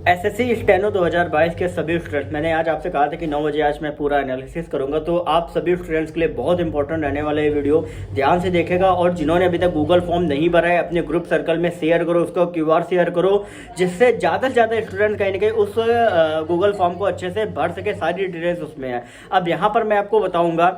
SSC steno 2022 के सभी students, मैंने आज आपसे कहा था कि 9 बजे आज मैं पूरा एनालिसिस करूंगा, तो आप सभी स्टूडेंट्स के लिए बहुत इंपॉर्टेंट रहने वाला ये वीडियो ध्यान से देखेगा। और जिन्होंने अभी तक गूगल फॉर्म नहीं भरा है, अपने ग्रुप सर्कल में शेयर करो, उसको क्यूआर शेयर करो, जिससे ज़्यादा से ज़्यादा स्टूडेंट कहीं ना कहीं उस गूगल फॉर्म को अच्छे से भर सके। सारी डिटेल्स उसमें है। अब यहाँ पर मैं आपको बताऊँगा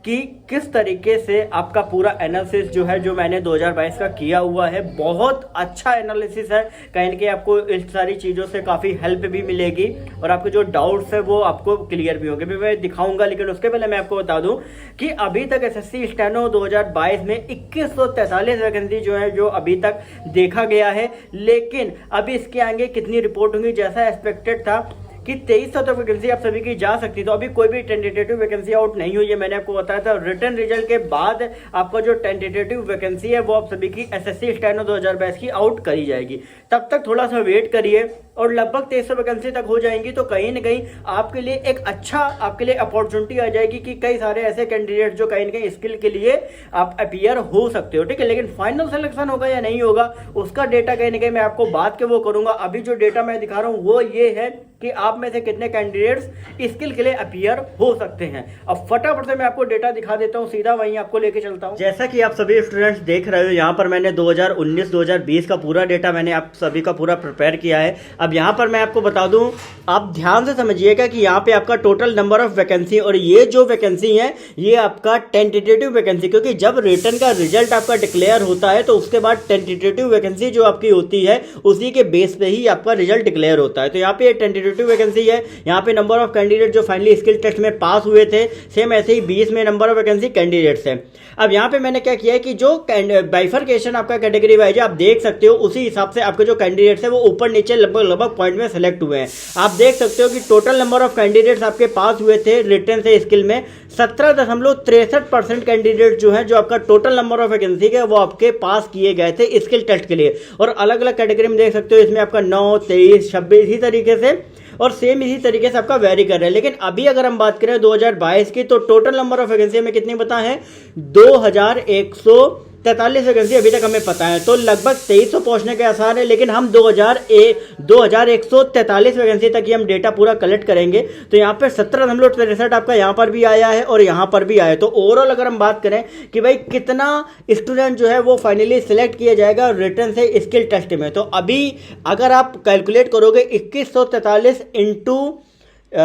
कि किस तरीके से आपका पूरा एनालिसिस जो है, जो मैंने 2022 का किया हुआ है, बहुत अच्छा एनालिसिस है। कहीं ना कहीं आपको इस सारी चीज़ों से काफ़ी हेल्प भी मिलेगी और आपके जो डाउट्स है वो आपको क्लियर भी होंगे, भी मैं दिखाऊंगा। लेकिन उसके पहले मैं आपको बता दूं कि अभी तक एसएससी स्टेनो 2022 में 2143 वैकेंसी जो है, जो अभी तक देखा गया है। लेकिन अभी इसके आगे कितनी रिपोर्ट होंगी, जैसा एक्सपेक्टेड था कि 2300 तक वैकेंसी आप सभी की जा सकती, तो अभी कोई भी टेंटेटिव वैकेंसी आउट नहीं हुई है। मैंने आपको बताया था रिटर्न रिजल्ट के बाद आपका जो टेंटेटिव वैकेंसी है वो आप सभी की एसएससी स्टेनो 2022 की आउट करी जाएगी। तब तक थोड़ा सा वेट करिए और लगभग 2300 वैकेंसी तक हो जाएंगी, तो कहीं ना कहीं आपके लिए एक अच्छा आपके लिए अपॉर्चुनिटी आ जाएगी कि कई सारे ऐसे कैंडिडेट जो कहीं ना कहीं स्किल के लिए आप अपीयर हो सकते हो। ठीक है, लेकिन फाइनल सिलेक्शन होगा या नहीं होगा उसका डेटा कहीं ना कहीं मैं आपको बात के वो करूंगा। अभी जो डेटा मैं दिखा रहा हूं वो ये है कि आप में से कितने कैंडिडेट्स स्किल के लिए अपीयर हो सकते हैं। अब फटाफट से मैं आपको डेटा दिखा देता हूं, सीधा वहीं आपको लेके चलता हूं। जैसा कि आप सभी स्टूडेंट्स देख रहे हो, यहाँ पर मैंने 2019-2020 का पूरा डेटा मैंने आप सभी का पूरा प्रिपेयर किया है। अब यहाँ पर मैं आपको बता दूं, आप ध्यान से समझिएगा कि यहाँ पे आपका टोटल नंबर ऑफ वैकेंसी, और ये जो वैकेंसी है ये आपका टेंटेटिव वैकेंसी, क्योंकि जब रिटर्न का रिजल्ट आपका डिक्लेयर होता है तो उसके बाद टेंटेटिव वैकेंसी जो आपकी होती है उसी के बेस पे ही आपका रिजल्ट डिक्लेयर होता है। तो यहाँ पे टेंटेटिव वैकेंसी है, यहाँ पे नंबर ऑफ कैंडिडेट जो फाइनली स्किल टेस्ट में पास हुए थे, सेम ऐसे ही 20 में नंबर ऑफ वैकेंसी कैंडिडेट्स है। अब यहाँ पे मैंने क्या किया है कि जो बाइफरकेशन आपका कैटेगरी वाइज आप देख सकते हो, उसी हिसाब से आपके जो कैंडिडेट्स है वो ऊपर नीचे लगभग पॉइंट में सेलेक्ट हुए हैं। आप देख सकते हो कि टोटल नंबर ऑफ कैंडिडेट्स आपके पास हुए थे रिटर्न से स्किल में 17.63% कैंडिडेट जो है, जो आपका टोटल नंबर ऑफ वैकेंसी है वो आपके पास किए गए थे स्किल टेस्ट के लिए। और अलग अलग कैटेगरी में देख सकते हो, इसमें आपका 9, 23, 26 इसी तरीके से और सेम इसी तरीके से आपका वेरी कर रहा है। लेकिन अभी अगर हम बात करें 2022 की, तो टोटल नंबर ऑफ वैकेंसी में कितनी पता है, 2143 वैकेंसी अभी तक हमें पता है। तो लगभग 2300 पहुंचने के आसार है, लेकिन हम 2143 वैकेंसी तक ही हम डेटा पूरा कलेक्ट करेंगे। तो यहाँ पे 17.63 आपका यहाँ पर भी आया है और यहाँ पर भी आया है। तो ओवरऑल अगर हम बात करें कि भाई कितना स्टूडेंट जो है वो फाइनली सिलेक्ट किया जाएगा रिटर्न से स्किल टेस्ट में, तो अभी अगर आप कैलकुलेट करोगे 2143 इंटू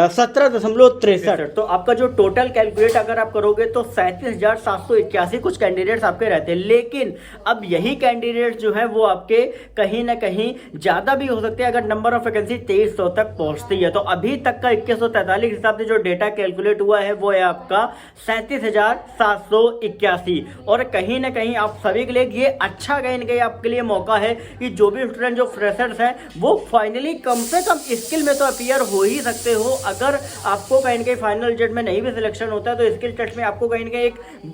17.63, तो आपका जो टोटल कैलकुलेट अगर आप करोगे तो 37,781 कुछ कैंडिडेट्स आपके रहते हैं। लेकिन अब यही कैंडिडेट जो है वो आपके कहीं ना कहीं ज्यादा भी हो सकते हैं अगर नंबर ऑफ वैकेंसी 2300 तक पहुंचती है। तो अभी तक का 2143 हिसाब से जो डेटा कैलकुलेट हुआ है वो है आपका 37,781। और कहीं ना कहीं आप सभी के लिए ये अच्छा कहीं ना कहीं आपके लिए मौका है कि जो भी स्टूडेंट जो फ्रेशर्स हैं वो फाइनली कम से कम स्किल में तो अपीयर हो ही सकते हो। अगर आपको कहीं ना कहीं फाइनल रिजल्ट में नहीं भी सिलेक्शन होता है तो स्किल टेस्ट में आपको कहीं ना कहीं एक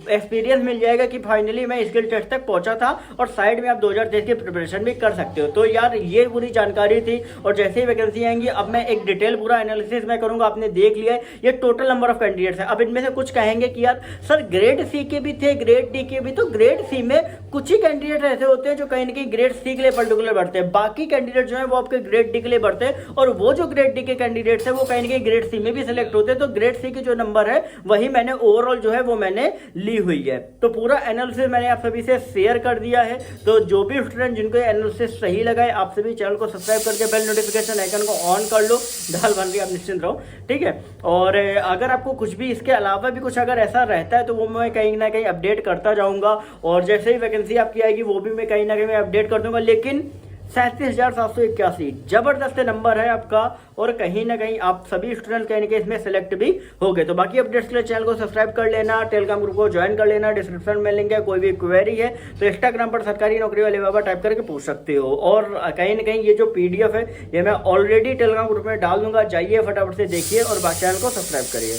एक्सपीरियंस मिल जाएगा कि फाइनली मैं स्किल टेस्ट तक पहुंचा था, और साइड में आप 2023 की प्रिपरेशन भी कर सकते हो। तो यार ये पूरी जानकारी थी, और जैसे ही वैकेंसी आएंगी अब मैं एक डिटेल पूरा एनालिसिस मैं करूंगा। आपने देख लिया है ये टोटल नंबर ऑफ कैंडिडेट्स है। अब इनमें से कुछ कहेंगे कि यार सर ग्रेड सी के भी थे, ग्रेड डी के भी, तो ग्रेड सी में कुछ ही कैंडिडेट ऐसे होते हैं जो कहीं ना कहीं ग्रेड सी के लिए पर्टिकुलर बढ़ते हैं, बाकी कैंडिडेट जो है वो आपके ग्रेड डी के लिए बढ़ते हैं। और वो जो ग्रेड डी के कैंडिडेट्स है वो कहीं ग्रेड सी में भी सिलेक्ट होते हैं। तो ग्रेड सी की जो नंबर है वही मैंने ओवरऑल जो है वो मैंने ली हुई है। तो पूरा एनालिसिस मैंने आप सभी से शेयर कर दिया है। तो जो भी स्टूडेंट जिनको एनालिसिस सही लगा है, आप सभी चैनल को सब्सक्राइब करके बेल नोटिफिकेशन आइकन को ऑन कर लो, दाल बन रही, आप निश्चिंत रहो, ठीक है। और अगर आपको कुछ भी इसके अलावा भी कुछ अगर ऐसा रहता है तो वो मैं कहीं ना कहीं अपडेट करता जाऊंगा, और जैसे ही वैकेंसी आपकी आएगी वो भी मैं कहीं ना कहीं अपडेट कर दूंगा। लेकिन 37,781 जबरदस्त नंबर है आपका, और कहीं ना कहीं आप सभी स्टूडेंट कहीं ना कहीं इसमें सेलेक्ट भी हो गए। तो बाकी अपडेट्स के लिए चैनल को सब्सक्राइब कर लेना, टेलीग्राम ग्रुप को ज्वाइन कर लेना, डिस्क्रिप्शन में लिंक है। कोई भी क्वेरी है तो इंस्टाग्राम पर सरकारी नौकरी वाले बाबा टाइप करके पूछ सकते हो। और कहीं ना कहीं ये जो PDF है ये मैं ऑलरेडी टेलीग्राम ग्रुप में डाल दूंगा, जाइए फटाफट से देखिए और चैनल को सब्सक्राइब करिए।